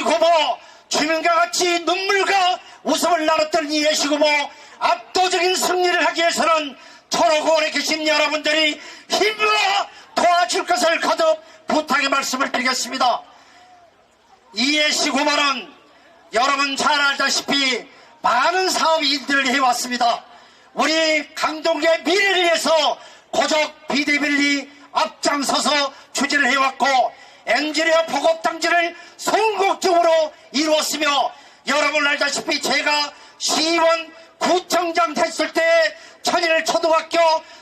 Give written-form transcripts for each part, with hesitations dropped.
후보 주민과 같이 눈물과 웃음을 나눴던 이해식 후보 압도적인 승리를 하기 위해서는 초록의원에 계신 여러분들이 힘으로 도와줄 것을 거듭 부탁의 말씀을 드리겠습니다. 이해식 후보는 여러분 잘 알다시피 많은 사업 일들을 해왔습니다. 우리 강동구의 미래를 위해서 고적 비대비를 앞장서서 추진을 해왔고 엔지니어 보급단지를 성공적으로 이루었으며 여러분 알다시피 제가 시의원 구청장 됐을 때 천일 초등학교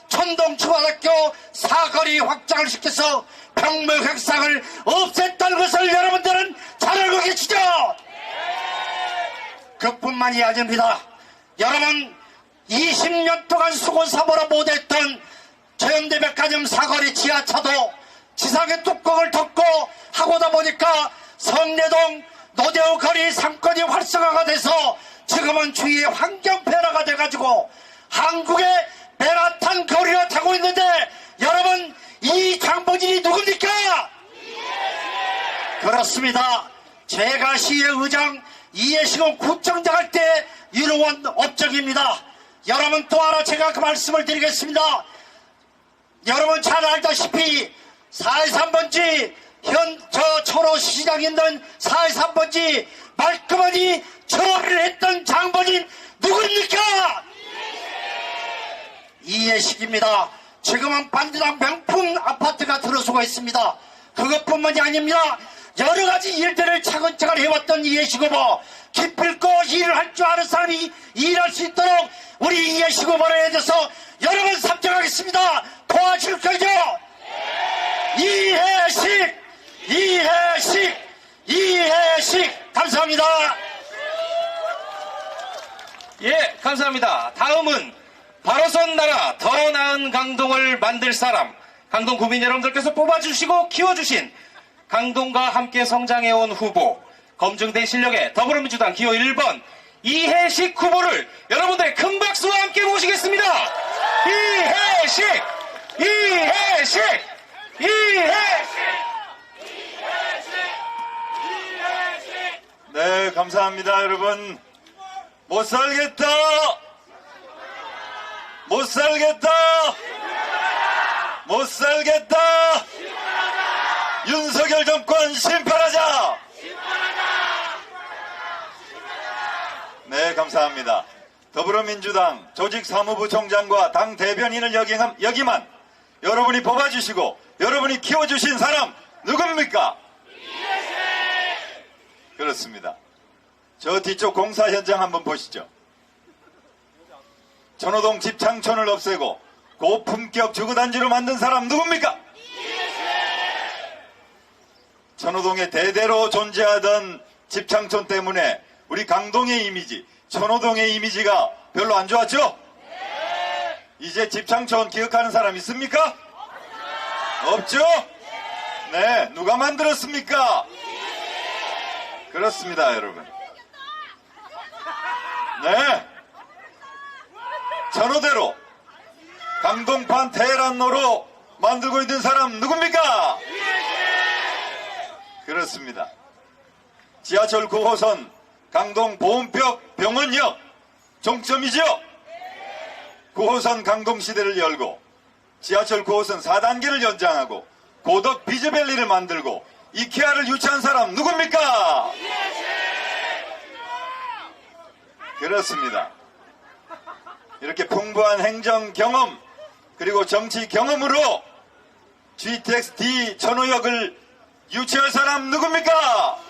천동중학교 사거리 확장을 시켜서 병목획상을 없앴다는 것을 여러분들은 잘 알고 계시죠? 그뿐만이 아닙니다. 여러분 20년 동안 수고사보라 못했던 저현대백화점 사거리 지하차도 지상의 뚜껑을 덮고 하고다 보니까 성내동 노대우 거리 상권이 활성화가 돼서 지금은 주위에 환경변화가 돼가지고 한국의 맨하탄 거리가 타고 있는데 여러분 이 장본인이 누굽니까? 그렇습니다. 제가 시의회의장 이해식은 구청장 할 때 이루어온 업적입니다. 여러분 또 하나 제가 그 말씀을 드리겠습니다. 여러분 잘 알다시피 423번지 초로시장에 있는 423번지 말끔하니 처리를 했던 장본인 누굽니까? 이해식입니다. 지금은 반지당 명품 아파트가 들어서고 있습니다. 그것뿐만이 아닙니다. 여러가지 일들을 차근차근 해왔던 이해식 후보 기필코 일을 할 줄 아는 사람이 일할 수 있도록 우리 이해식 후보에 대해서 여러분 삼정하겠습니다. 도와줄 거죠? 이해식! 이해식! 이해식! 감사합니다. 예, 감사합니다. 다음은 바로선 나라 더 나은 강동을 만들 사람 강동 구민 여러분들께서 뽑아주시고 키워주신 강동과 함께 성장해온 후보 검증된 실력의 더불어민주당 기호 1번 이해식 후보를 여러분들의 큰 박수와 함께 모시겠습니다. 이해식! 이해식! 이해식! 네, 감사합니다, 여러분. 못 살겠다! 못 살겠다! 못 살겠다! 윤석열 정권 심판하자! 네, 감사합니다. 더불어민주당 조직사무부총장과 당 대변인을 역임한 여러분이 뽑아주시고 여러분이 키워주신 사람 누굽니까? 그렇습니다. 저 뒤쪽 공사 현장 한번 보시죠. 전호동 집창촌을 없애고 고품격 주거단지로 만든 사람 누굽니까? 전호동에 대대로 존재하던 집창촌 때문에 우리 강동의 이미지, 전호동의 이미지가 별로 안 좋았죠? 이제 집창촌 기억하는 사람 있습니까? 없죠? 네, 누가 만들었습니까? 그렇습니다, 여러분. 네, 전호대로 강동판 테헤란로로 만들고 있는 사람 누굽니까? 그렇습니다. 지하철 9호선 강동 보온벽 병원역 종점이죠? 9호선 강동시대를 열고 지하철 9호선 4단계를 연장하고 고덕 비즈밸리를 만들고 이케아를 유치한 사람 누굽니까? 그렇습니다. 이렇게 풍부한 행정 경험 그리고 정치 경험으로 GTX-D 천호역을 유치할 사람 누굽니까?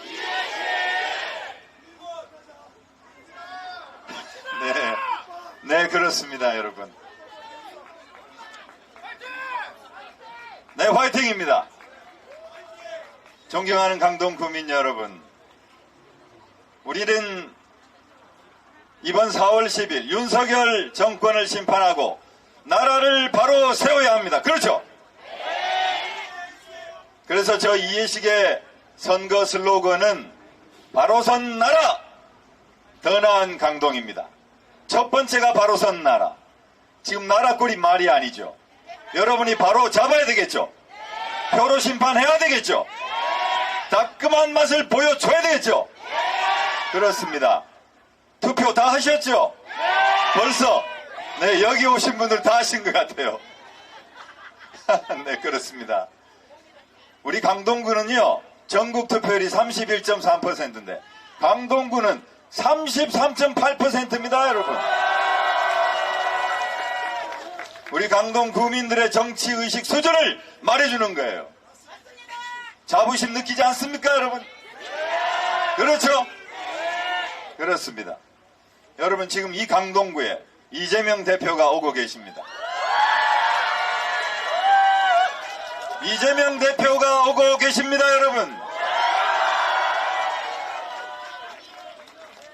네, 그렇습니다, 여러분. 네, 화이팅입니다. 존경하는 강동 구민 여러분, 우리는 이번 4월 10일 윤석열 정권을 심판하고 나라를 바로 세워야 합니다. 그렇죠? 그래서 저 이해식의 선거 슬로건은 바로 선 나라, 더 나은 강동입니다. 첫 번째가 바로 선 나라. 지금 나라꼴이 말이 아니죠. 여러분이 바로 잡아야 되겠죠. 표로 심판해야 되겠죠. 따끔한 맛을 보여줘야 되겠죠? 그렇습니다. 투표 다 하셨죠? 벌써? 네, 여기 오신 분들 다 하신 것 같아요. 네, 그렇습니다. 우리 강동구는요, 전국 투표율이 31.3%인데, 강동구는 33.8%입니다, 여러분. 우리 강동 구민들의 정치의식 수준을 말해주는 거예요. 자부심 느끼지 않습니까, 여러분? 그렇죠? 그렇습니다. 여러분, 지금 이 강동구에 이재명 대표가 오고 계십니다. 이재명 대표가 오고 계십니다, 여러분.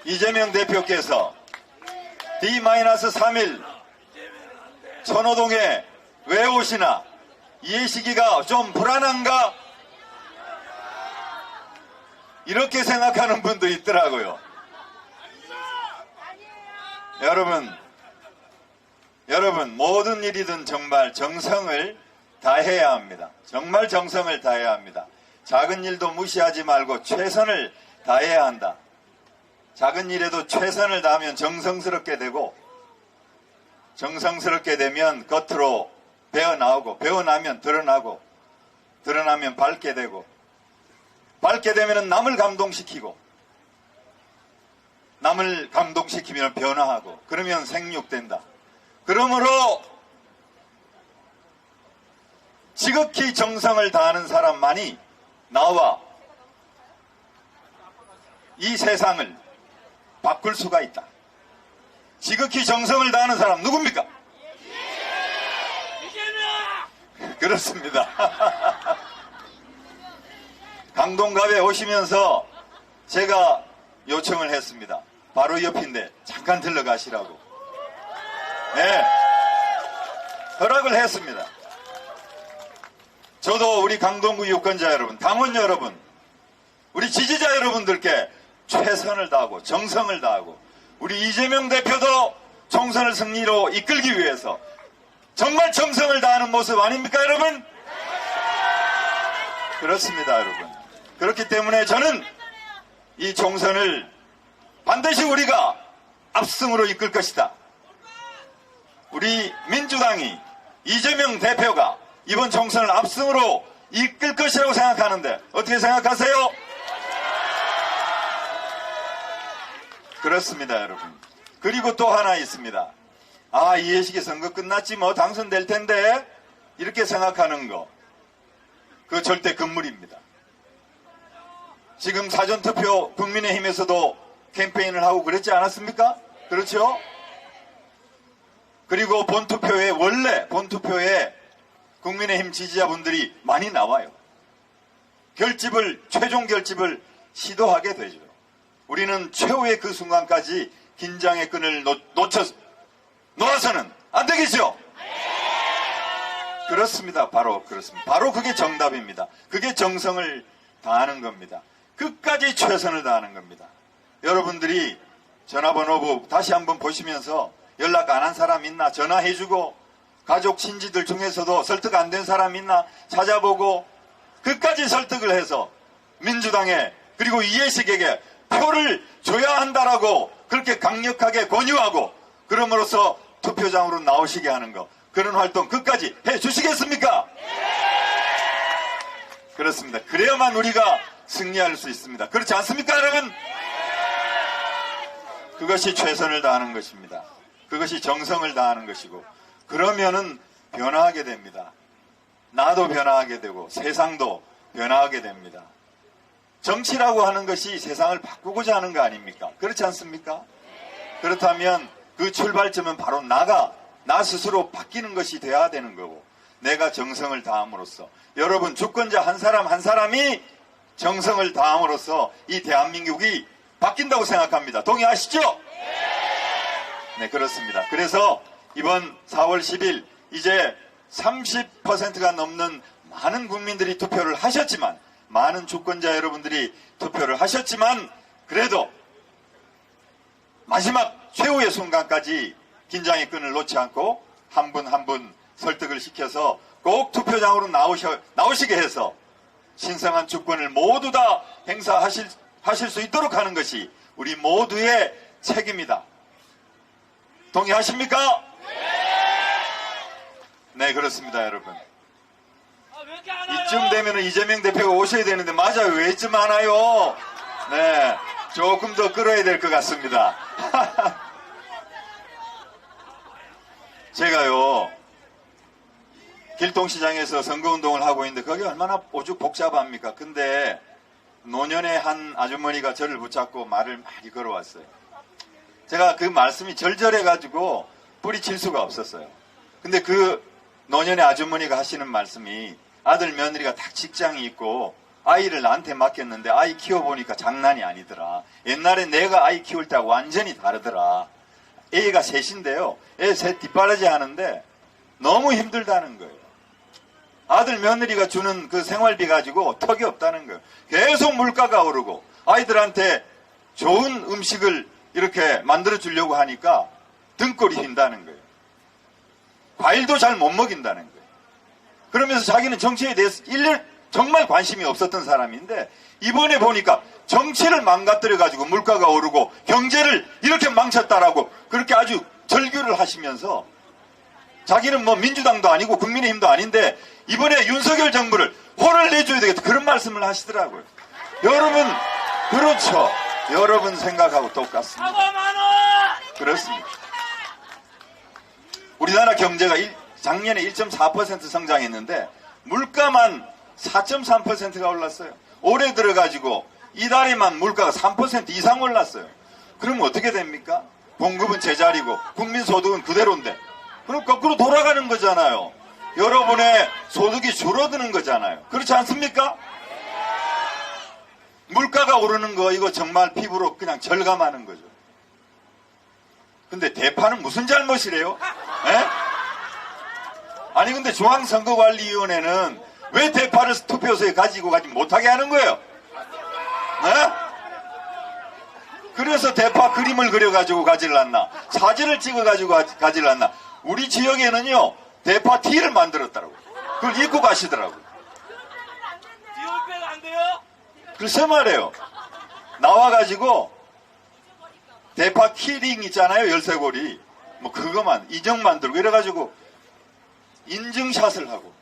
이재명 대표께서 D-3일 천호동에 왜 오시나? 이해시기가 좀 불안한가? 이렇게 생각하는 분도 있더라고요. 여러분, 모든 일이든 정말 정성을 다해야 합니다. 정말 정성을 다해야 합니다. 작은 일도 무시하지 말고 최선을 다해야 한다. 작은 일에도 최선을 다하면 정성스럽게 되고, 정성스럽게 되면 겉으로 배어나오고, 배어나면 드러나고, 드러나면 밝게 되고, 밝게 되면 남을 감동시키고, 남을 감동시키면 변화하고, 그러면 생육된다. 그러므로 지극히 정성을 다하는 사람만이 나와 이 세상을 바꿀 수가 있다. 지극히 정성을 다하는 사람 누굽니까? 그렇습니다. 강동갑에 오시면서 제가 요청을 했습니다. 바로 옆인데 잠깐 들러가시라고. 네, 허락을 했습니다. 저도 우리 강동구 유권자 여러분, 당원 여러분, 우리 지지자 여러분들께 최선을 다하고 정성을 다하고, 우리 이재명 대표도 총선을 승리로 이끌기 위해서 정말 정성을 다하는 모습 아닙니까, 여러분? 그렇습니다, 여러분. 그렇기 때문에 저는 이 총선을 반드시 우리가 압승으로 이끌 것이다. 우리 민주당이, 이재명 대표가 이번 총선을 압승으로 이끌 것이라고 생각하는데 어떻게 생각하세요? 그렇습니다, 여러분. 그리고 또 하나 있습니다. 아, 이해식의 선거 끝났지 뭐 당선될 텐데 이렇게 생각하는 거, 그거 절대 금물입니다. 지금 사전투표 국민의힘에서도 캠페인을 하고 그랬지 않았습니까? 그렇죠? 그리고 본투표에, 원래 본투표에 국민의힘 지지자분들이 많이 나와요. 최종 결집을 시도하게 되죠. 우리는 최후의 그 순간까지 긴장의 끈을 놓아서는 안 되겠죠? 그렇습니다. 바로 그렇습니다. 바로 그게 정답입니다. 그게 정성을 다하는 겁니다. 끝까지 최선을 다하는 겁니다. 여러분들이 전화번호부 다시 한번 보시면서 연락 안 한 사람 있나 전화해주고, 가족 친지들 중에서도 설득 안 된 사람 있나 찾아보고, 끝까지 설득을 해서 민주당에, 그리고 이해식에게 표를 줘야 한다라고 그렇게 강력하게 권유하고, 그럼으로써 투표장으로 나오시게 하는 거, 그런 활동 끝까지 해주시겠습니까? 그렇습니다. 그래야만 우리가 승리할 수 있습니다. 그렇지 않습니까, 여러분? 그것이 최선을 다하는 것입니다. 그것이 정성을 다하는 것이고, 그러면은 변화하게 됩니다. 나도 변화하게 되고 세상도 변화하게 됩니다. 정치라고 하는 것이 세상을 바꾸고자 하는 거 아닙니까? 그렇지 않습니까? 그렇다면 그 출발점은 바로 나 스스로 바뀌는 것이 돼야 되는 거고, 내가 정성을 다함으로써, 여러분 주권자 한 사람 한 사람이 정성을 다함으로써 이 대한민국이 바뀐다고 생각합니다. 동의하시죠? 네, 그렇습니다. 그래서 이번 4월 10일 이제 30%가 넘는 많은 국민들이 투표를 하셨지만, 많은 주권자 여러분들이 투표를 하셨지만, 그래도 마지막 최후의 순간까지 긴장의 끈을 놓지 않고 한 분 한 분 설득을 시켜서 꼭 투표장으로 나오시게 해서 신성한 주권을 모두 다 행사하실 수 있도록 하는 것이 우리 모두의 책임이다. 동의하십니까? 네, 그렇습니다, 여러분. 이쯤 되면 이재명 대표가 오셔야 되는데 맞아요. 왜 이쯤 하나요? 네, 조금 더 끌어야 될 것 같습니다. 제가요, 길동시장에서 선거운동을 하고 있는데 거기 얼마나 오죽 복잡합니까? 근데 노년의 한 아주머니가 저를 붙잡고 말을 많이 걸어왔어요. 제가 그 말씀이 절절해가지고 뿌리칠 수가 없었어요. 근데 그 노년의 아주머니가 하시는 말씀이 아들 며느리가 다 직장이 있고 아이를 나한테 맡겼는데 아이 키워보니까 장난이 아니더라. 옛날에 내가 아이 키울 때하고 완전히 다르더라. 애가 셋인데요. 애 셋 뒷바라지 하는데 너무 힘들다는 거예요. 아들 며느리가 주는 그 생활비 가지고 턱이 없다는 거예요. 계속 물가가 오르고 아이들한테 좋은 음식을 이렇게 만들어 주려고 하니까 등골이 휜다는 거예요. 과일도 잘 못 먹인다는 거예요. 그러면서 자기는 정치에 대해서 일년 정말 관심이 없었던 사람인데 이번에 보니까 정치를 망가뜨려 가지고 물가가 오르고 경제를 이렇게 망쳤다라고 그렇게 아주 절규를 하시면서 자기는 뭐 민주당도 아니고 국민의힘도 아닌데 이번에 윤석열 정부를 혼을 내줘야 되겠다 그런 말씀을 하시더라고요. 여러분 그렇죠. 여러분 생각하고 똑같습니다. 그렇습니다. 우리나라 경제가 작년에 1.4% 성장했는데 물가만 4.3%가 올랐어요. 올해 들어가지고 이달에만 물가가 3% 이상 올랐어요. 그럼 어떻게 됩니까? 공급은 제자리고 국민 소득은 그대로인데 그럼 거꾸로 돌아가는 거잖아요. 여러분의 소득이 줄어드는 거잖아요. 그렇지 않습니까? 물가가 오르는 거 이거 정말 피부로 그냥 절감하는 거죠. 근데 대파는 무슨 잘못이래요? 에? 아니 근데 중앙선거관리위원회는 왜 대파를 투표소에 가지고 가지 못하게 하는 거예요? 에? 그래서 대파 그림을 그려가지고 가질랐나 사진을 찍어가지고 가질랐나 우리 지역에는요 대파 티를 만들었더라고요. 그걸 입고 가시더라고요. 디올백 안 돼요? 글쎄 말이에요. 나와가지고 대파 키링 있잖아요. 열쇠고리 뭐 그거만 인형 만들고 이래가지고 인증샷을 하고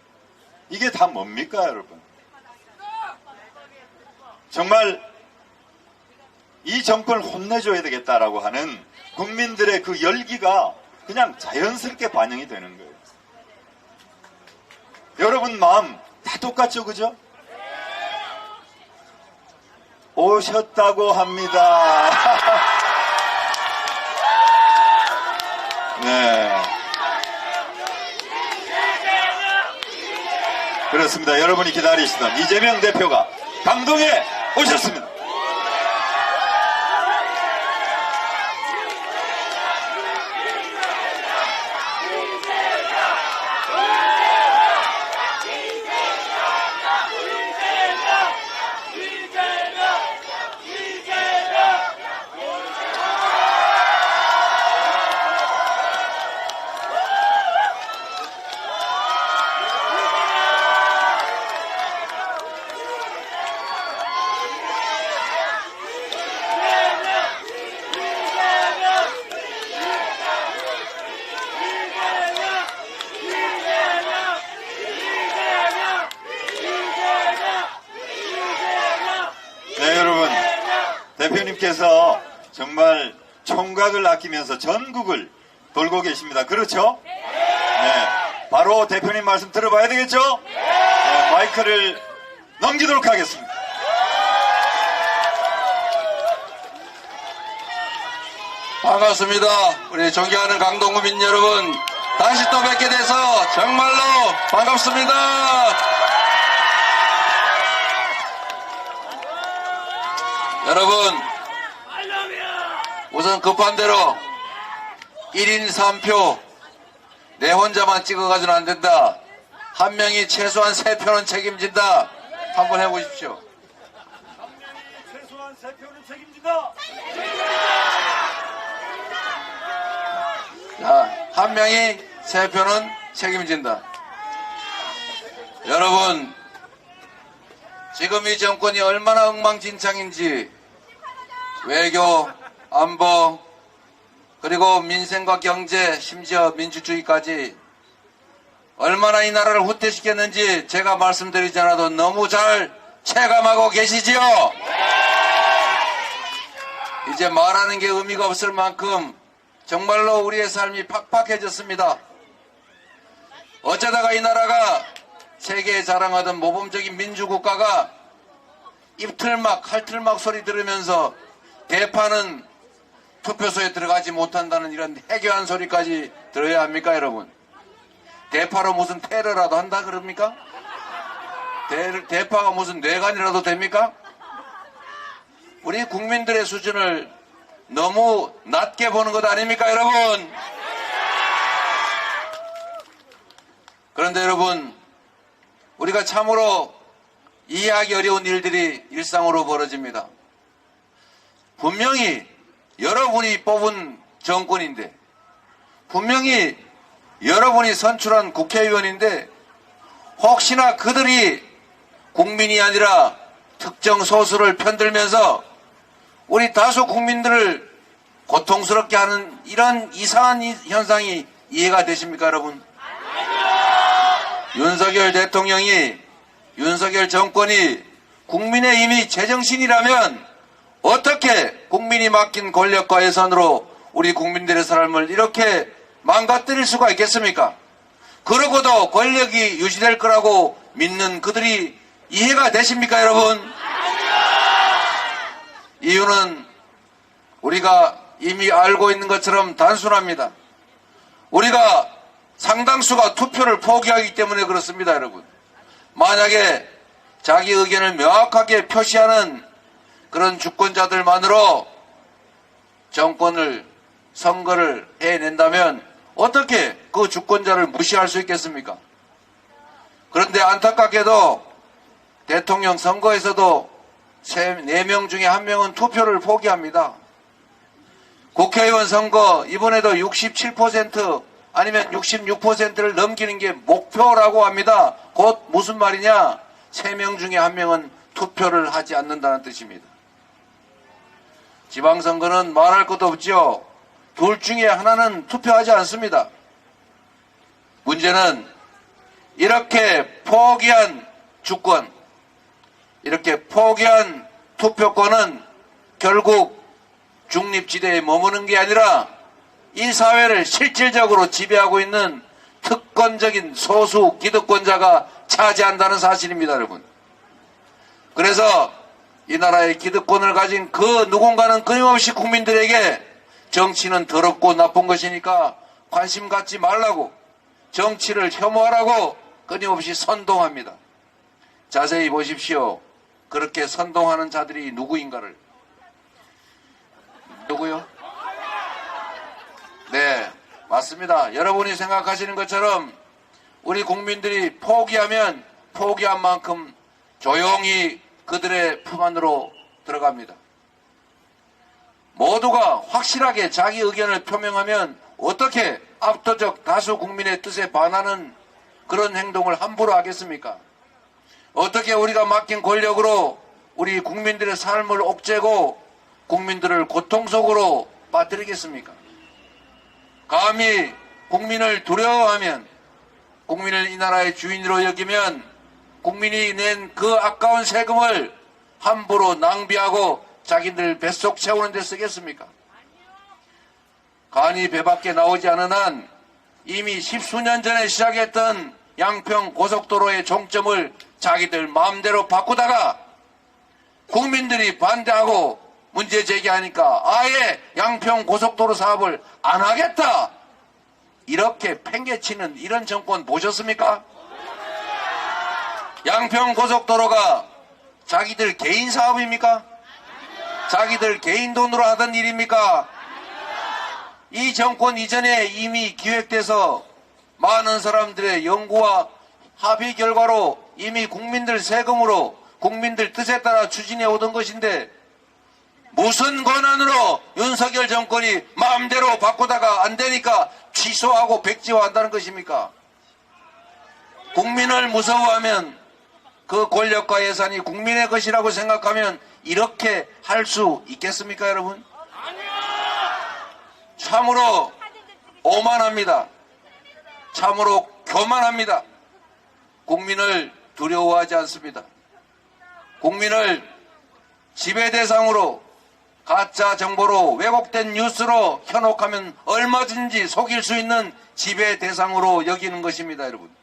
이게 다 뭡니까 여러분? 정말 이 정권을 혼내줘야 되겠다라고 하는 국민들의 그 열기가 그냥 자연스럽게 반영이 되는 거예요. 여러분 마음 다 똑같죠, 그죠? 오셨다고 합니다. 네. 그렇습니다. 여러분이 기다리시던 이재명 대표가 강동에 오셨습니다. 대표님께서 정말 총각을 아끼면서 전국을 돌고 계십니다. 그렇죠? 네. 바로 대표님 말씀 들어봐야 되겠죠? 네, 마이크를 넘기도록 하겠습니다. 반갑습니다. 우리 존경하는 강동구민 여러분, 다시 또 뵙게 돼서 정말로 반갑습니다. 여러분, 우선 급한 대로 1인 3표 내 혼자만 찍어가지고는 안 된다. 한 명이 최소한 3표는 책임진다. 한번 해보십시오. 최소한 3표는 책임진다. 자, 한 명이 3표는 책임진다. 여러분, 지금 이 정권이 얼마나 엉망진창인지 외교, 안보, 그리고 민생과 경제, 심지어 민주주의까지 얼마나 이 나라를 후퇴시켰는지 제가 말씀드리지 않아도 너무 잘 체감하고 계시지요? 이제 말하는 게 의미가 없을 만큼 정말로 우리의 삶이 팍팍해졌습니다. 어쩌다가 이 나라가 세계에 자랑하던 모범적인 민주국가가 입틀막 할틀막 소리 들으면서 대파는 투표소에 들어가지 못한다는 이런 해괴한 소리까지 들어야 합니까, 여러분? 대파로 무슨 테러라도 한다 그럽니까? 대파가 무슨 뇌관이라도 됩니까? 우리 국민들의 수준을 너무 낮게 보는 것 아닙니까, 여러분? 그런데 여러분, 우리가 참으로 이해하기 어려운 일들이 일상으로 벌어집니다. 분명히 여러분이 뽑은 정권인데, 분명히 여러분이 선출한 국회의원인데, 혹시나 그들이 국민이 아니라 특정 소수를 편들면서 우리 다수 국민들을 고통스럽게 하는 이런 이상한 현상이 이해가 되십니까, 여러분? 윤석열 대통령이, 윤석열 정권이 국민의힘이 제정신이라면 어떻게 국민이 맡긴 권력과 예산으로 우리 국민들의 삶을 이렇게 망가뜨릴 수가 있겠습니까? 그러고도 권력이 유지될 거라고 믿는 그들이 이해가 되십니까, 여러분? 이유는 우리가 이미 알고 있는 것처럼 단순합니다. 우리가 상당수가 투표를 포기하기 때문에 그렇습니다, 여러분. 만약에 자기 의견을 명확하게 표시하는 그런 주권자들만으로 정권을, 선거를 해낸다면 어떻게 그 주권자를 무시할 수 있겠습니까? 그런데 안타깝게도 대통령 선거에서도 4명 중에 1명은 투표를 포기합니다. 국회의원 선거 이번에도 67% 아니면 66%를 넘기는 게 목표라고 합니다. 곧 무슨 말이냐? 3명 중에 1명은 투표를 하지 않는다는 뜻입니다. 지방선거는 말할 것도 없죠. 둘 중에 하나는 투표하지 않습니다. 문제는 이렇게 포기한 주권, 이렇게 포기한 투표권은 결국 중립지대에 머무는 게 아니라 이 사회를 실질적으로 지배하고 있는 특권적인 소수 기득권자가 차지한다는 사실입니다, 여러분. 그래서 이 나라의 기득권을 가진 그 누군가는 끊임없이 국민들에게 정치는 더럽고 나쁜 것이니까 관심 갖지 말라고, 정치를 혐오하라고 끊임없이 선동합니다. 자세히 보십시오. 그렇게 선동하는 자들이 누구인가를. 누구요? 네, 맞습니다. 여러분이 생각하시는 것처럼 우리 국민들이 포기하면 포기한 만큼 조용히 그들의 품 안으로 들어갑니다. 모두가 확실하게 자기 의견을 표명하면 어떻게 압도적 다수 국민의 뜻에 반하는 그런 행동을 함부로 하겠습니까? 어떻게 우리가 맡긴 권력으로 우리 국민들의 삶을 옥죄고 국민들을 고통 속으로 빠뜨리겠습니까? 감히 국민을 두려워하면, 국민을 이 나라의 주인으로 여기면 국민이 낸 그 아까운 세금을 함부로 낭비하고 자기들 뱃속 채우는 데 쓰겠습니까? 간이 배밖에 나오지 않은 한 이미 10수년 전에 시작했던 양평 고속도로의 종점을 자기들 마음대로 바꾸다가 국민들이 반대하고 문제 제기하니까 아예 양평 고속도로 사업을 안 하겠다, 이렇게 팽개치는 이런 정권 보셨습니까? 양평 고속도로가 자기들 개인 사업입니까? 자기들 개인 돈으로 하던 일입니까? 이 정권 이전에 이미 기획돼서 많은 사람들의 연구와 합의 결과로 이미 국민들 세금으로 국민들 뜻에 따라 추진해 오던 것인데 무슨 권한으로 윤석열 정권이 마음대로 바꾸다가 안 되니까 취소하고 백지화한다는 것입니까? 국민을 무서워하면 그 권력과 예산이 국민의 것이라고 생각하면 이렇게 할 수 있겠습니까, 여러분? 참으로 오만합니다. 참으로 교만합니다. 국민을 두려워하지 않습니다. 국민을 지배 대상으로 가짜 정보로 왜곡된 뉴스로 현혹하면 얼마든지 속일 수 있는 지배 대상으로 여기는 것입니다, 여러분.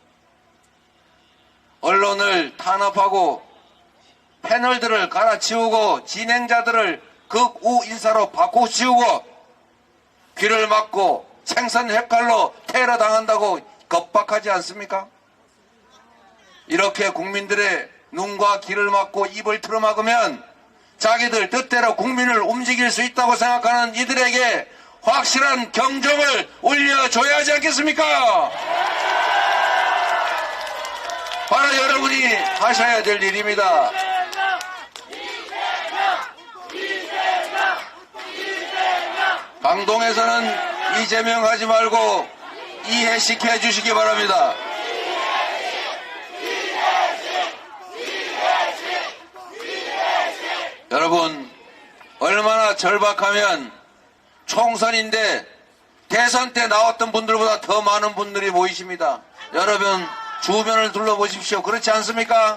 언론을 탄압하고 패널들을 갈아치우고 진행자들을 극우 인사로 바꾸치우고 귀를 막고 생선 획갈로 테러 당한다고 겁박하지 않습니까? 이렇게 국민들의 눈과 귀를 막고 입을 틀어막으면 자기들 뜻대로 국민을 움직일 수 있다고 생각하는 이들에게 확실한 경종을 울려줘야 하지 않겠습니까? 바로 여러분이 하셔야 될 일입니다. 강동에서는 이재명 하지 말고 이해식 해주시기 바랍니다. 여러분, 얼마나 절박하면 총선인데 대선 때 나왔던 분들보다 더 많은 분들이 모이십니다. 여러분, 주변을 둘러보십시오. 그렇지 않습니까?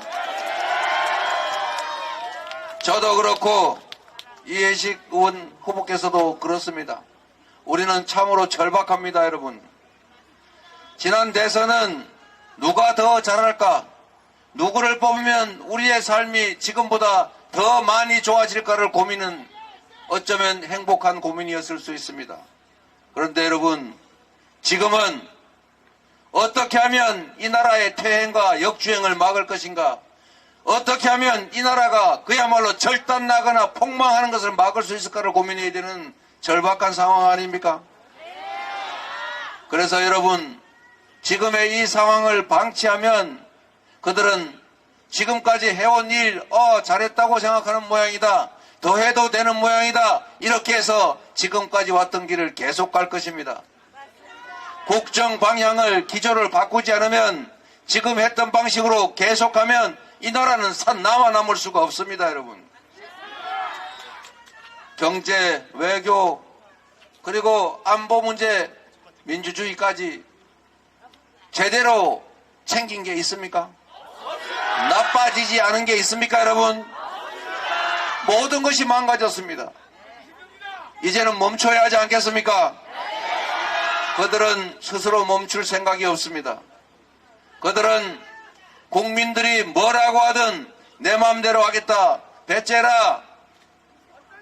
저도 그렇고 이해식 의원 후보께서도 그렇습니다. 우리는 참으로 절박합니다, 여러분. 지난 대선은 누가 더 잘할까? 누구를 뽑으면 우리의 삶이 지금보다 더 많이 좋아질까를 고민은 어쩌면 행복한 고민이었을 수 있습니다. 그런데 여러분, 지금은 어떻게 하면 이 나라의 퇴행과 역주행을 막을 것인가? 어떻게 하면 이 나라가 그야말로 절단나거나 폭망하는 것을 막을 수 있을까를 고민해야 되는 절박한 상황 아닙니까? 그래서 여러분, 지금의 이 상황을 방치하면 그들은 지금까지 해온 일, 잘했다고 생각하는 모양이다. 더 해도 되는 모양이다. 이렇게 해서 지금까지 왔던 길을 계속 갈 것입니다. 국정 방향을 기조를 바꾸지 않으면 지금 했던 방식으로 계속하면 이 나라는 남아 남을 수가 없습니다, 여러분. 경제, 외교, 그리고 안보 문제, 민주주의까지 제대로 챙긴 게 있습니까? 나빠지지 않은 게 있습니까, 여러분? 모든 것이 망가졌습니다. 이제는 멈춰야 하지 않겠습니까? 그들은 스스로 멈출 생각이 없습니다. 그들은 국민들이 뭐라고 하든 내 마음대로 하겠다, 배째라,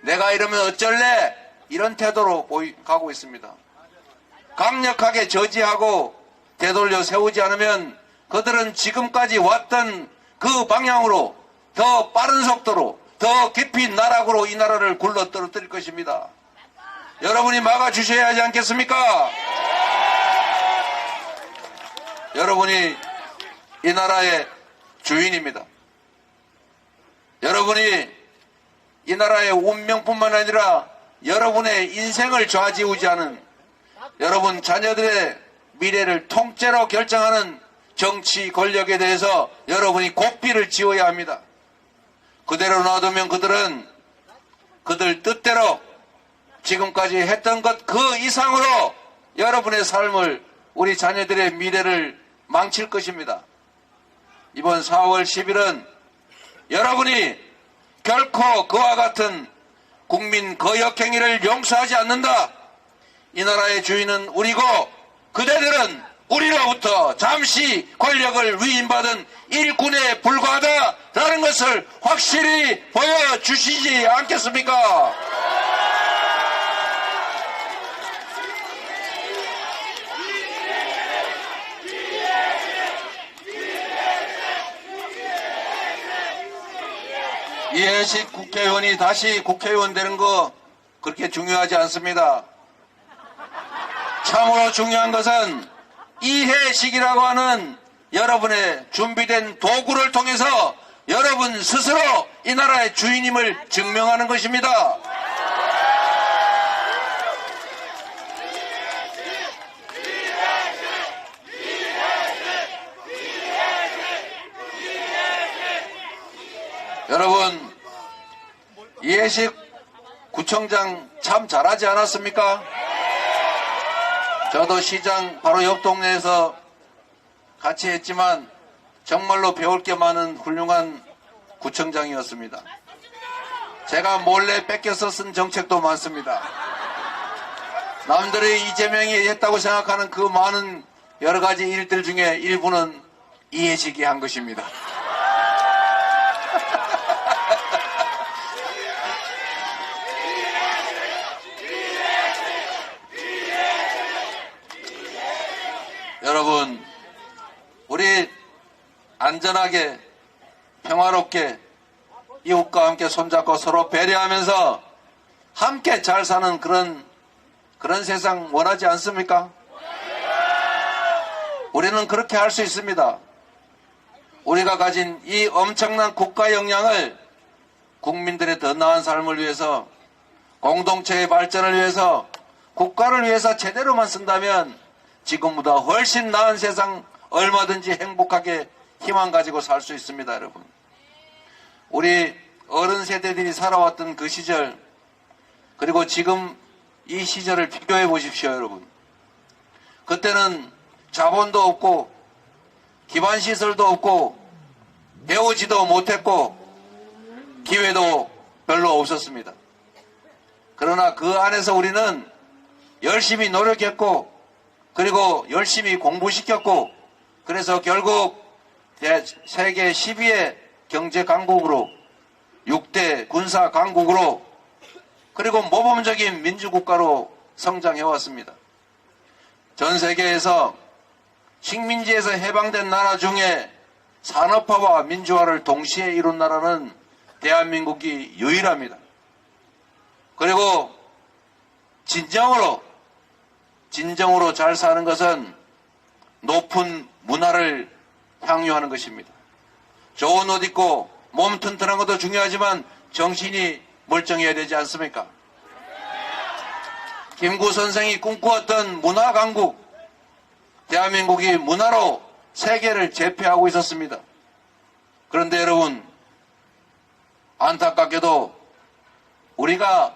내가 이러면 어쩔래, 이런 태도로 가고 있습니다. 강력하게 저지하고 되돌려 세우지 않으면 그들은 지금까지 왔던 그 방향으로 더 빠른 속도로 더 깊이 나락으로 이 나라를 굴러 떨어뜨릴 것입니다. 여러분이 막아주셔야 하지 않겠습니까? 여러분이 이 나라의 주인입니다. 여러분이 이 나라의 운명뿐만 아니라 여러분의 인생을 좌지우지하는, 여러분 자녀들의 미래를 통째로 결정하는 정치 권력에 대해서 여러분이 고삐를 지어야 합니다. 그대로 놔두면 그들은 그들 뜻대로 지금까지 했던 것 그 이상으로 여러분의 삶을, 우리 자녀들의 미래를 망칠 것입니다. 이번 4월 10일은 여러분이 결코 그와 같은 국민 거역행위를 용서하지 않는다. 이 나라의 주인은 우리고 그대들은 우리로부터 잠시 권력을 위임받은 일꾼에 불과하다라는 것을 확실히 보여주시지 않겠습니까? 이해식 국회의원이 다시 국회의원 되는 거 그렇게 중요하지 않습니다. 참으로 중요한 것은 이해식이라고 하는 여러분의 준비된 도구를 통해서 여러분 스스로 이 나라의 주인임을 증명하는 것입니다. 이해식 구청장 참 잘하지 않았습니까? 저도 시장 바로 옆 동네에서 같이 했지만 정말로 배울 게 많은 훌륭한 구청장이었습니다. 제가 몰래 뺏겨서 쓴 정책도 많습니다. 남들이 이재명이 했다고 생각하는 그 많은 여러 가지 일들 중에 일부는 이해식이 한 것입니다. 여러분, 우리 안전하게 평화롭게 이웃과 함께 손잡고 서로 배려하면서 함께 잘 사는 그런 세상 원하지 않습니까? 우리는 그렇게 할 수 있습니다. 우리가 가진 이 엄청난 국가 역량을 국민들의 더 나은 삶을 위해서, 공동체의 발전을 위해서, 국가를 위해서 제대로만 쓴다면 지금보다 훨씬 나은 세상 얼마든지 행복하게 희망 가지고 살 수 있습니다, 여러분. 우리 어른 세대들이 살아왔던 그 시절, 그리고 지금 이 시절을 비교해 보십시오, 여러분. 그때는 자본도 없고 기반시설도 없고 배우지도 못했고 기회도 별로 없었습니다. 그러나 그 안에서 우리는 열심히 노력했고, 그리고 열심히 공부시켰고, 그래서 결국 세계 10위의 경제 강국으로, 6대 군사 강국으로, 그리고 모범적인 민주국가로 성장해 왔습니다. 전 세계에서 식민지에서 해방된 나라 중에 산업화와 민주화를 동시에 이룬 나라는 대한민국이 유일합니다. 그리고 진정으로 잘 사는 것은 높은 문화를 향유하는 것입니다. 좋은 옷 입고 몸 튼튼한 것도 중요하지만 정신이 멀쩡해야 되지 않습니까? 김구 선생이 꿈꾸었던 문화 강국, 대한민국이 문화로 세계를 제패하고 있었습니다. 그런데 여러분, 안타깝게도 우리가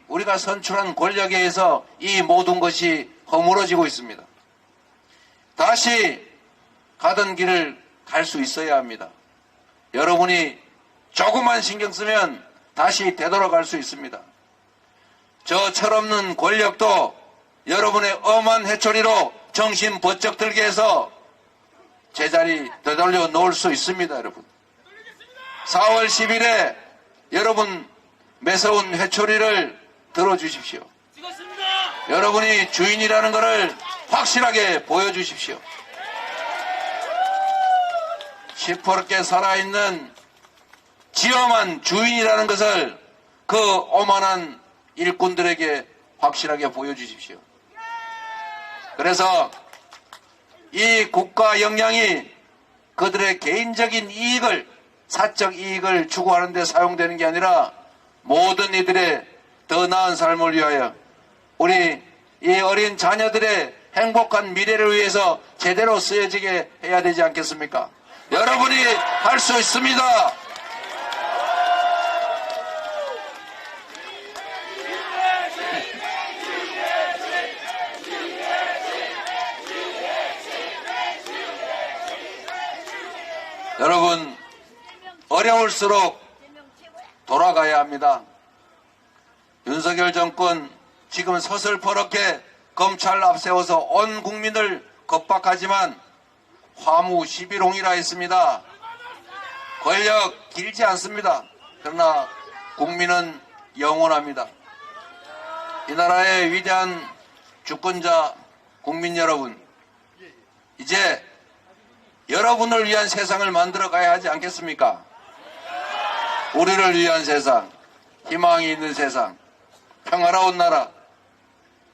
우리가 선출한 권력에 의해서 이 모든 것이 허물어지고 있습니다. 다시 가던 길을 갈 수 있어야 합니다. 여러분이 조금만 신경 쓰면 다시 되돌아갈 수 있습니다. 저 철없는 권력도 여러분의 엄한 해초리로 정신 번쩍 들게 해서 제자리 되돌려 놓을 수 있습니다, 여러분. 4월 10일에 여러분 매서운 회초리를 들어주십시오. 여러분이 주인이라는 것을 확실하게 보여주십시오. 시퍼렇게 살아있는 지엄한 주인이라는 것을 그 오만한 일꾼들에게 확실하게 보여주십시오. 그래서 이 국가 역량이 그들의 개인적인 이익을, 사적 이익을 추구하는 데 사용되는 게 아니라 모든 이들의 더 나은 삶을 위하여, 우리 이 어린 자녀들의 행복한 미래를 위해서 제대로 쓰여지게 해야 되지 않겠습니까? 여러분이 할 수 있습니다. 여러분, 어려울수록 돌아가야 합니다. 윤석열 정권 지금 서슬퍼렇게 검찰 앞세워서 온 국민을 겁박하지만 화무 11홍이라 했습니다. 권력 길지 않습니다. 그러나 국민은 영원합니다. 이 나라의 위대한 주권자 국민 여러분, 이제 여러분을 위한 세상을 만들어 가야 하지 않겠습니까? 우리를 위한 세상, 희망이 있는 세상, 평화로운 나라,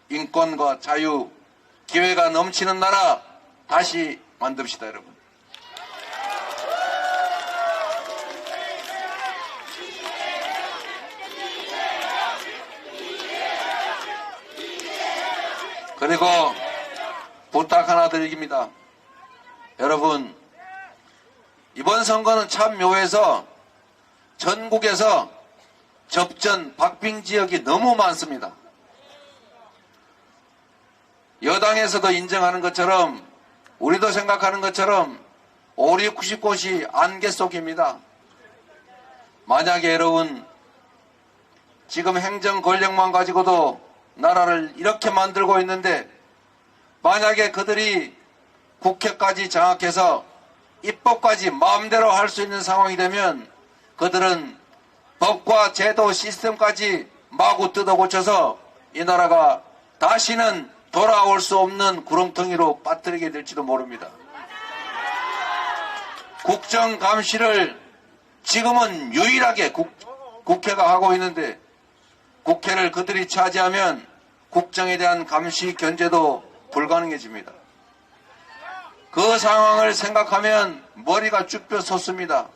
인권과 자유, 기회가 넘치는 나라 다시 만듭시다, 여러분. 그리고 부탁 하나 드립니다. 여러분, 이번 선거는 참 묘해서 전국에서 접전 박빙 지역이 너무 많습니다. 여당에서도 인정하는 것처럼 우리도 생각하는 것처럼 5, 6, 90곳이 안개 속입니다. 만약에 여러분 지금 행정 권력만 가지고도 나라를 이렇게 만들고 있는데 만약에 그들이 국회까지 장악해서 입법까지 마음대로 할 수 있는 상황이 되면 그들은 법과 제도 시스템까지 마구 뜯어고쳐서 이 나라가 다시는 돌아올 수 없는 구렁텅이로 빠뜨리게 될지도 모릅니다. 국정감시를 지금은 유일하게 국회가 하고 있는데 국회를 그들이 차지하면 국정에 대한 감시 견제도 불가능해집니다. 그 상황을 생각하면 머리가 쭈뼛 솟습니다.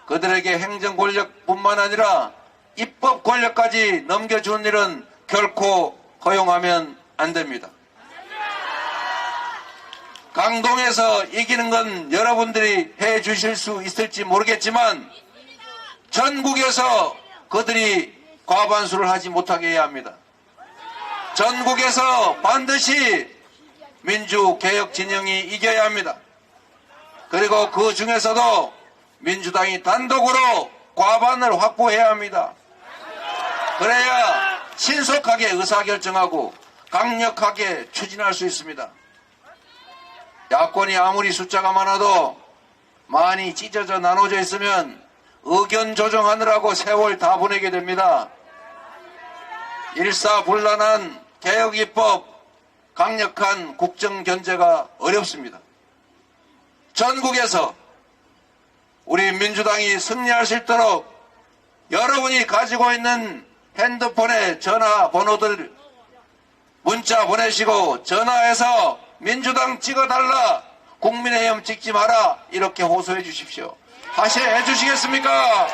그들에게 행정 권력뿐만 아니라 입법 권력까지 넘겨주는 일은 결코 허용하면 안 됩니다. 강동에서 이기는 건 여러분들이 해 주실 수 있을지 모르겠지만 전국에서 그들이 과반수를 하지 못하게 해야 합니다. 전국에서 반드시 민주개혁 진영이 이겨야 합니다. 그리고 그 중에서도 민주당이 단독으로 과반을 확보해야 합니다. 그래야 신속하게 의사결정하고 강력하게 추진할 수 있습니다. 야권이 아무리 숫자가 많아도 많이 찢어져 나눠져 있으면 의견 조정하느라고 세월 다 보내게 됩니다. 일사불란한 개혁입법, 강력한 국정 견제가 어렵습니다. 전국에서 우리 민주당이 승리할 수 있도록 여러분이 가지고 있는 핸드폰에 전화번호들 문자 보내시고 전화해서 민주당 찍어달라, 국민의힘 찍지 마라 이렇게 호소해 주십시오. 다시 해주시겠습니까?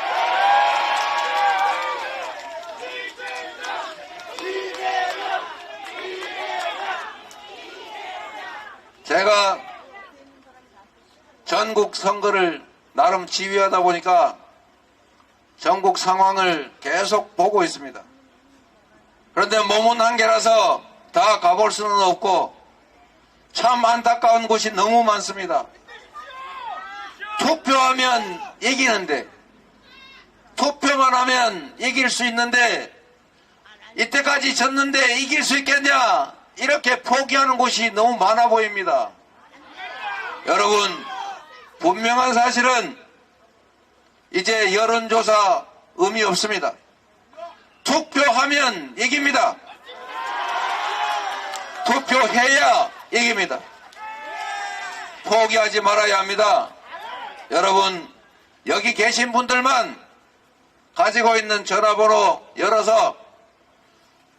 제가 전국 선거를 나름 지휘하다 보니까 전국 상황을 계속 보고 있습니다. 그런데 몸은 한계라서 다 가볼 수는 없고 참 안타까운 곳이 너무 많습니다. 투표하면 이기는데 투표만 하면 이길 수 있는데 이때까지 졌는데 이길 수 있겠냐 이렇게 포기하는 곳이 너무 많아 보입니다. 여러분 분명한 사실은 이제 여론조사 의미 없습니다. 투표하면 이깁니다. 투표해야 이깁니다. 포기하지 말아야 합니다. 여러분 여기 계신 분들만 가지고 있는 전화번호 열어서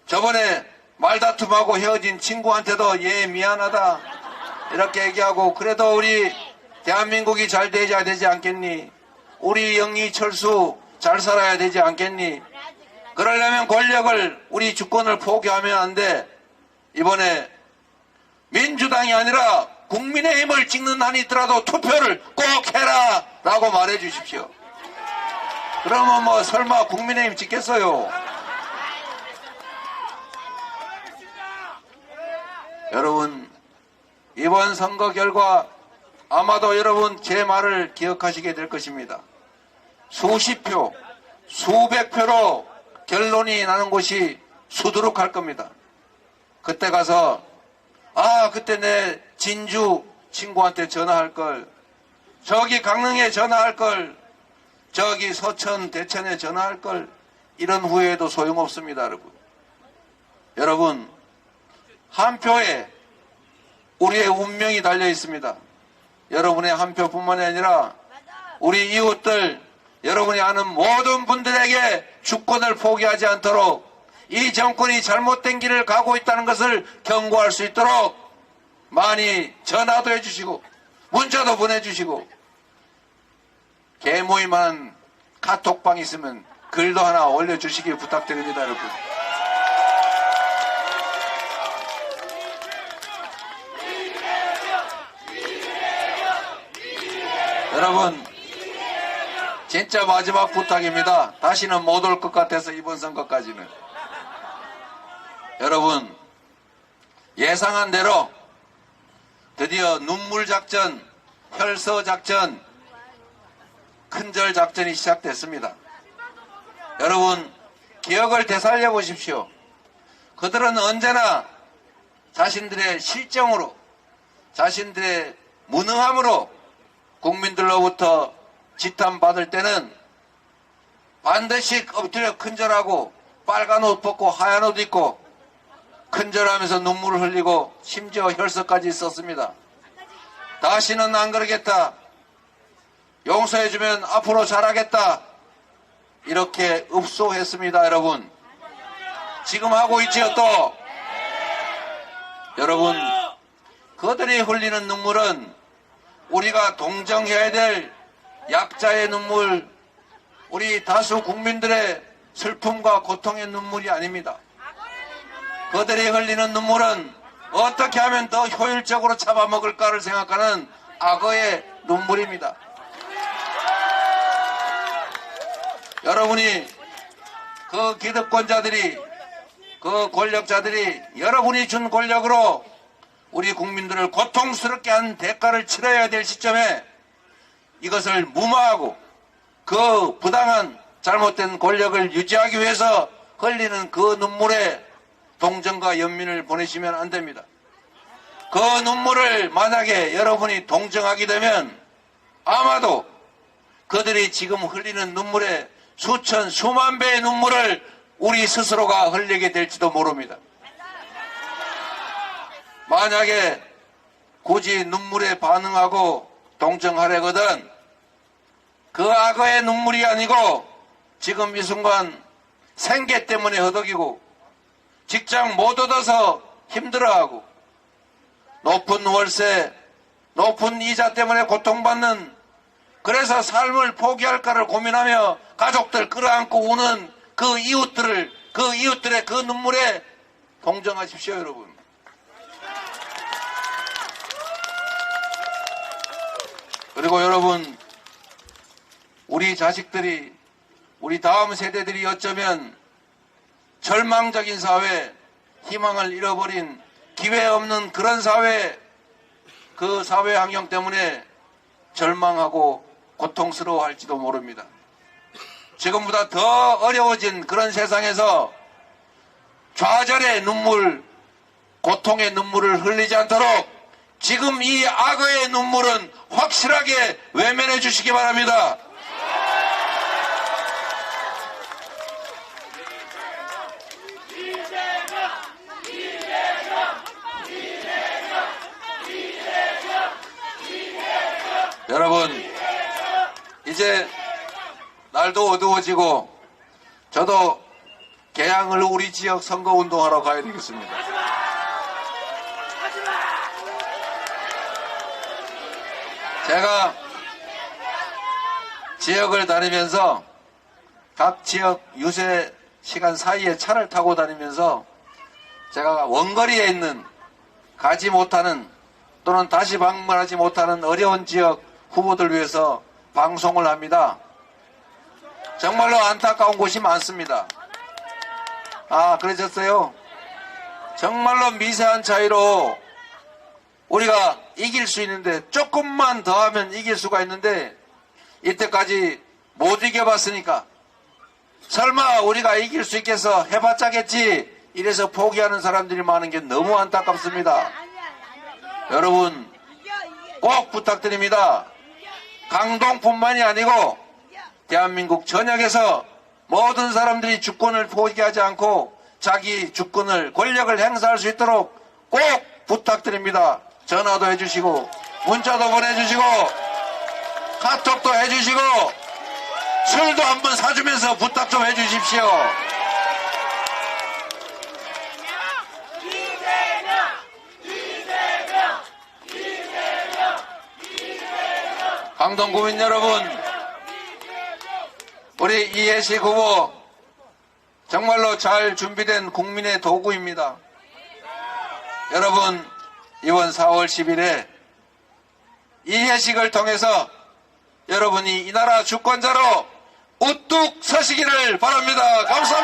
저번에 말다툼하고 헤어진 친구한테도 얘 미안하다 이렇게 얘기하고 그래도 우리 대한민국이 잘 되어야 되지 않겠니? 우리 영희 철수 잘 살아야 되지 않겠니? 그러려면 권력을 우리 주권을 포기하면 안 돼. 이번에 민주당이 아니라 국민의힘을 찍는 한이 있더라도 투표를 꼭 해라 라고 말해 주십시오. 그러면 뭐 설마 국민의힘 찍겠어요? 여러분 이번 선거 결과 아마도 여러분 제 말을 기억하시게 될 것입니다. 수십 표, 수백 표로 결론이 나는 곳이 수두룩할 겁니다. 그때 가서 그때 내 진주 친구한테 전화할 걸, 저기 강릉에 전화할 걸, 저기 서천 대천에 전화할 걸, 이런 후회도 소용없습니다. 여러분 한 표에 우리의 운명이 달려 있습니다. 여러분의 한 표뿐만이 아니라 우리 이웃들, 여러분이 아는 모든 분들에게 주권을 포기하지 않도록 이 정권이 잘못된 길을 가고 있다는 것을 경고할 수 있도록 많이 전화도 해주시고 문자도 보내주시고 개모임한 카톡방 있으면 글도 하나 올려주시기 부탁드립니다. 여러분. 여러분 진짜 마지막 부탁입니다. 다시는 못 올 것 같아서 이번 선거까지는. 여러분, 예상한 대로 드디어 눈물 작전, 혈서 작전, 큰절 작전이 시작됐습니다. 여러분, 기억을 되살려 보십시오. 그들은 언제나 자신들의 실정으로, 자신들의 무능함으로 국민들로부터 지탄받을 때는 반드시 엎드려 큰절하고 빨간 옷 벗고 하얀 옷 입고 큰절하면서 눈물을 흘리고 심지어 혈서까지 썼습니다. 다시는 안 그러겠다. 용서해주면 앞으로 잘하겠다. 이렇게 읍소했습니다, 여러분. 지금 하고 있지요, 또. 여러분, 그들이 흘리는 눈물은 우리가 동정해야 될 약자의 눈물, 우리 다수 국민들의 슬픔과 고통의 눈물이 아닙니다. 그들이 흘리는 눈물은 어떻게 하면 더 효율적으로 잡아먹을까를 생각하는 악어의 눈물입니다. 여러분이 그 기득권자들이, 그 권력자들이 여러분이 준 권력으로 우리 국민들을 고통스럽게 한 대가를 치러야 될 시점에 이것을 무마하고 그 부당한 잘못된 권력을 유지하기 위해서 흘리는 그 눈물에 동정과 연민을 보내시면 안 됩니다. 그 눈물을 만약에 여러분이 동정하게 되면 아마도 그들이 지금 흘리는 눈물에 수천 수만 배의 눈물을 우리 스스로가 흘리게 될지도 모릅니다. 만약에 굳이 눈물에 반응하고 동정하려거든 그 악어의 눈물이 아니고 지금 이 순간 생계 때문에 허덕이고 직장 못 얻어서 힘들어하고 높은 월세, 높은 이자 때문에 고통받는, 그래서 삶을 포기할까를 고민하며 가족들 끌어안고 우는 그 이웃들의 그 눈물에 동정하십시오, 여러분. 그리고 여러분, 우리 자식들이, 우리 다음 세대들이 어쩌면 절망적인 사회, 희망을 잃어버린 기회 없는 그런 사회, 그 사회 환경 때문에 절망하고 고통스러워할지도 모릅니다. 지금보다 더 어려워진 그런 세상에서 좌절의 눈물, 고통의 눈물을 흘리지 않도록 지금 이 악어의 눈물은 확실하게 외면해 주시기 바랍니다. 여러분, 이제 날도 어두워지고 저도 개항을 우리 지역 선거운동하러 가야 되겠습니다. 제가 지역을 다니면서 각 지역 유세 시간 사이에 차를 타고 다니면서 제가 원거리에 있는 가지 못하는 또는 다시 방문하지 못하는 어려운 지역 후보들 위해서 방송을 합니다. 정말로 안타까운 곳이 많습니다. 아, 그러셨어요? 정말로 미세한 차이로 우리가 이길 수 있는데, 조금만 더 하면 이길 수가 있는데 이때까지 못 이겨봤으니까 설마 우리가 이길 수 있겠어, 해봤자겠지, 이래서 포기하는 사람들이 많은 게 너무 안타깝습니다. 여러분, 꼭 부탁드립니다. 강동뿐만이 아니고 대한민국 전역에서 모든 사람들이 주권을 포기하지 않고 자기 주권을, 권력을 행사할 수 있도록 꼭 부탁드립니다. 전화도 해주시고 문자도 보내주시고 카톡도 해주시고 술도 한번 사주면서 부탁 좀 해주십시오. 강동구민 여러분, 우리 이해식 후보 정말로 잘 준비된 국민의 도구입니다. 여러분, 이번 4월 10일에 이해식을 통해서 여러분이 이 나라 주권자로 우뚝 서시기를 바랍니다. 감사합니다.